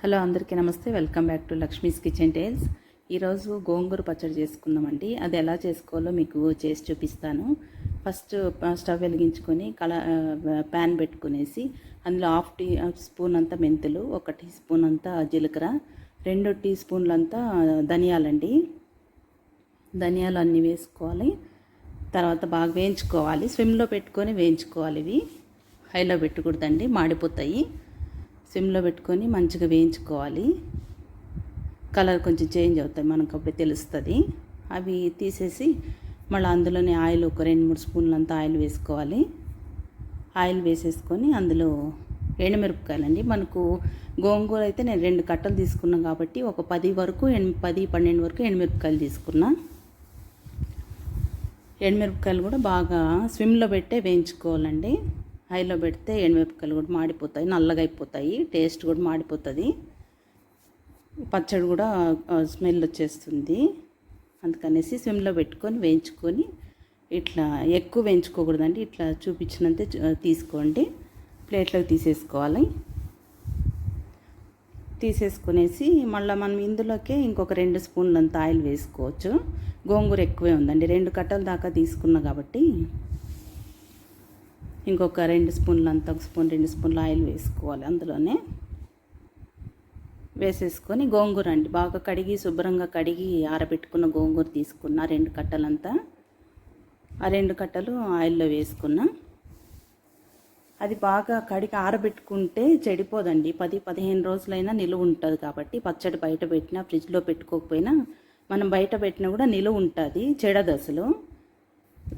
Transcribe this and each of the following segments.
Hello అందరికీ నమస్తే. Welcome back to Lakshmi's kitchen tales. ఈరోజు గోంగూర పచ్చడి చేసుకుందామండి. అది ఎలా చేసుకోవాలో మీకు చేసి చూపిస్తాను. ఫస్ట్ స్టవ్ వెలిగించుకొని ప్యాన్ పెట్టుకునేసి అందులో హాఫ్ టీ స్పూన్ అంతా మెంతులు, 1 టీ స్పూన్ అంతా జీలకర్ర, 2 టీ స్పూన్లంతా ధనియాలండి. ధనియాలు అన్నీ వేసుకోవాలి. తర్వాత బాగా వేయించుకోవాలి. స్విమ్లో పెట్టుకొని వేయించుకోవాలి. ఇవి హైలో పెట్టకూడదండి, మాడిపోతాయి. సిమ్లో పెట్టుకొని మంచిగా వేయించుకోవాలి. కలర్ కొంచెం చేంజ్ అవుతాయి, మనకు అప్పుడే తెలుస్తుంది. అవి తీసేసి మళ్ళీ అందులోనే ఆయిల్ ఒక 2-3 స్పూన్లంతా ఆయిల్ వేసుకోవాలి. ఆయిల్ వేసేసుకొని అందులో ఎండుమిరపకాయలండి. మనకు గోంగూర అయితే నేను 2 కట్టలు తీసుకున్నాను కాబట్టి ఒక 10-12 వరకు ఎండుమిరపకాయలు తీసుకున్నా. ఎండుమిరపకాయలు కూడా బాగా స్విమ్లో పెట్టే వేయించుకోవాలండి. హైలో పెడితే ఎండుమిరపకాయలు కూడా మాడిపోతాయి, నల్లగా అయిపోతాయి, టేస్ట్ కూడా మాడిపోతుంది, పచ్చడి కూడా స్మెల్ వచ్చేస్తుంది. అందుకనేసి స్విమ్లో పెట్టుకొని వేయించుకొని, ఇట్లా ఎక్కువ వేయించుకోకూడదండి, ఇట్లా చూపించినంతే తీసుకోండి. ప్లేట్లోకి తీసేసుకోవాలి. తీసేసుకునేసి మళ్ళీ మనం ఇందులోకే ఇంకొక 2 స్పూన్లంత ఆయిల్ వేసుకోవచ్చు. గోంగూర ఎక్కువే ఉందండి, 2 కట్టల దాకా తీసుకున్నా కాబట్టి ఇంకొక 2 స్పూన్లంత, 1 స్పూన్ 2 స్పూన్ల ఆయిల్ వేసుకోవాలి. అందులోనే వేసేసుకొని గోంగూర అండి బాగా శుభ్రంగా కడిగి ఆరబెట్టుకున్న గోంగూర తీసుకున్న 2 కట్టలంతా. ఆ 2 కట్టలు ఆయిల్లో వేసుకున్నా. అది బాగా కడిగి ఆరబెట్టుకుంటే చెడిపోదండి, 10-15 రోజులైనా నిలువ ఉంటుంది. కాబట్టి పచ్చడి బయట పెట్టినా, ఫ్రిడ్జ్లో పెట్టుకోకపోయినా మనం బయట పెట్టినా కూడా నిలువ ఉంటుంది, చెడదు అసలు.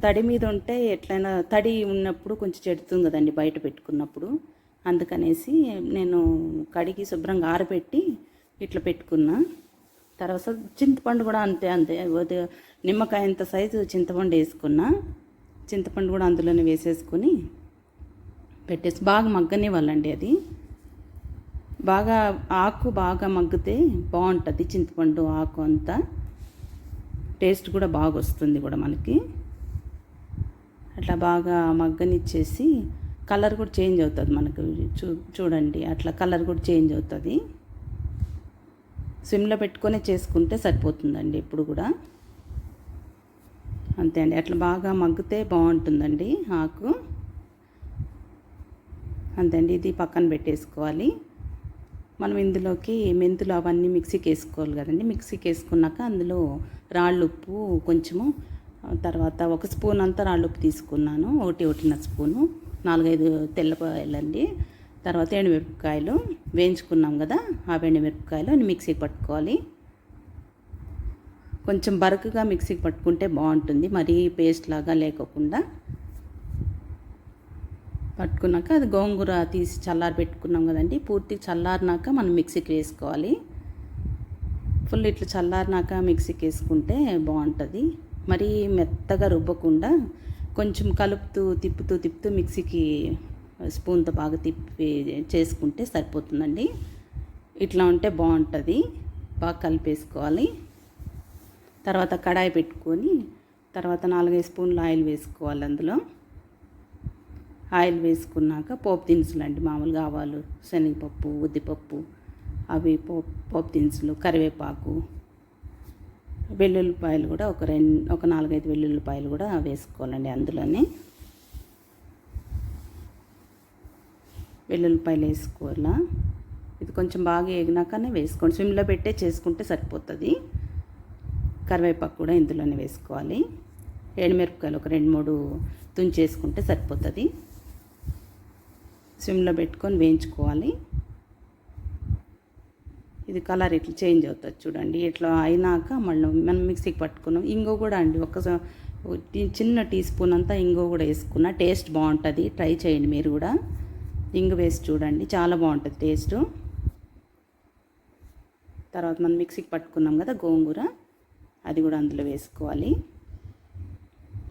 తడి మీద ఉంటే ఎట్లయినా, తడి ఉన్నప్పుడు కొంచెం చెడుతుంది కదండి బయట పెట్టుకున్నప్పుడు. అందుకనేసి నేను కడిగి శుభ్రంగా ఆరబెట్టి ఇట్లా పెట్టుకున్నా. తర్వాత చింతపండు కూడా అంతే నిమ్మకాయ అంత సైజు చింతపండు వేసుకున్నా. చింతపండు కూడా అందులోనే వేసేసుకొని పెట్టేసి బాగా మగ్గనివ్వాలండి. అది బాగా ఆకు బాగా మగ్గితే బాగుంటుంది. చింతపండు ఆకు అంతా టేస్ట్ కూడా బాగా వస్తుంది కూడా మనకి. అట్లా బాగా మగ్గనిచ్చేసి కలర్ కూడా చేంజ్ అవుతుంది మనకు. చూడండి అట్లా కలర్ కూడా చేంజ్ అవుతుంది. సిమ్లో పెట్టుకొని చేసుకుంటే సరిపోతుందండి ఎప్పుడు కూడా. అంతే అండి, అట్లా బాగా మగ్గితే బాగుంటుందండి ఆకు. అంతే అండి, ఇది పక్కన పెట్టేసుకోవాలి. మనం ఇందులోకి మెంతులు అవన్నీ మిక్సీకి వేసుకోవాలి కదండి. మిక్సీకి వేసుకున్నాక అందులో రాళ్ళు ఉప్పు కొంచెము, తర్వాత 1 స్పూన్ అంతా రాళ్ళు ఉప్పు తీసుకున్నాను, 1.5 స్పూను, 4-5 తెల్లపాయలండి. తర్వాత ఎండుమిరపకాయలు వేయించుకున్నాం కదా, ఆ ఎండుమిరపకాయలు మిక్సీకి పట్టుకోవాలి. కొంచెం బరకుగా మిక్సీకి పట్టుకుంటే బాగుంటుంది, మరీ పేస్ట్ లాగా లేకోకుండా. పట్టుకున్నాక అది గోంగూర తీసి చల్లారి పెట్టుకున్నాం కదండి, పూర్తి చల్లారినాక మనం మిక్సీకి వేసుకోవాలి. ఫుల్ ఇట్లా చల్లారినాక మిక్సీకి వేసుకుంటే బాగుంటుంది. మరీ మెత్తగా రుబ్బకుండా కొంచెం కలుపుతూ తిప్పుతూ మిక్సీకి స్పూన్తో బాగా తిప్పి చేసుకుంటే సరిపోతుందండి. ఇట్లా ఉంటే బాగుంటుంది. బాగా కలిపేసుకోవాలి. తర్వాత కడాయి పెట్టుకొని తర్వాత 4-5 స్పూన్ల ఆయిల్ వేసుకోవాలి. అందులో ఆయిల్ వేసుకున్నాక పోపు దినుసులు అండి, మామూలుగా ఆవాలు, శనగపప్పు, ఉద్దిపప్పు, అవి పోపు దినుసులు, కరివేపాకు, వెల్లుల్లిపాయలు కూడా ఒక 4-5 వెల్లుల్లిపాయలు కూడా వేసుకోవాలండి. అందులోనే వెల్లుల్లిపాయలు వేసుకోవాలా. ఇది కొంచెం బాగా ఎగినాకనే వేసుకోండి, స్విమ్లో పెట్టే చేసుకుంటే సరిపోతుంది. కరివేపాకు కూడా ఇందులోనే వేసుకోవాలి. ఎండుమిరపకాయలు ఒక 2-3 తుంచేసుకుంటే సరిపోతుంది. స్విమ్లో పెట్టుకొని వేయించుకోవాలి. ఇది కలర్ ఇట్లా చేంజ్ అవుతుంది చూడండి. ఇట్లా అయినాక మళ్ళీ మనం మిక్సీకి పట్టుకున్నాం. ఇంగో కూడా అండి ఒక చిన్న టీ స్పూన్ అంతా ఇంగో కూడా వేసుకున్న, టేస్ట్ బాగుంటుంది. ట్రై చేయండి మీరు కూడా. ఇంగు వేసి చూడండి, చాలా బాగుంటుంది టేస్టు. తర్వాత మనం మిక్సీకి పట్టుకున్నాం కదా గోంగూర, అది కూడా అందులో వేసుకోవాలి.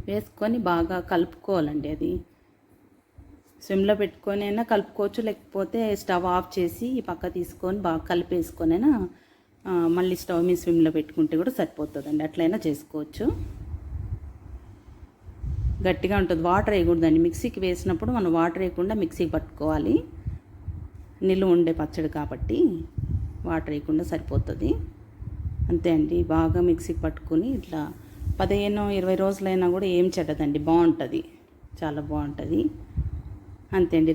వేసుకొని బాగా కలుపుకోవాలండి. అది స్విమ్లో పెట్టుకొని అయినా కలుపుకోవచ్చు, లేకపోతే స్టవ్ ఆఫ్ చేసి పక్క తీసుకొని బాగా కలిపేసుకొని అయినా మళ్ళీ స్టవ్ మీద స్విమ్లో పెట్టుకుంటే కూడా సరిపోతుందండి. అట్లయినా చేసుకోవచ్చు. గట్టిగా ఉంటుంది, వాటర్ వేయకూడదండి. మిక్సీకి వేసినప్పుడు మనం వాటర్ వేయకుండా మిక్సీకి పట్టుకోవాలి, నిలువ ఉండే పచ్చడి కాబట్టి. వాటర్ వేయకుండా సరిపోతుంది. అంతే అండి. బాగా మిక్సీకి పట్టుకొని ఇట్లా 15-20 రోజులైనా కూడా ఏం చెడ్డదండి, బాగుంటుంది, చాలా బాగుంటుంది. అంతే అండి.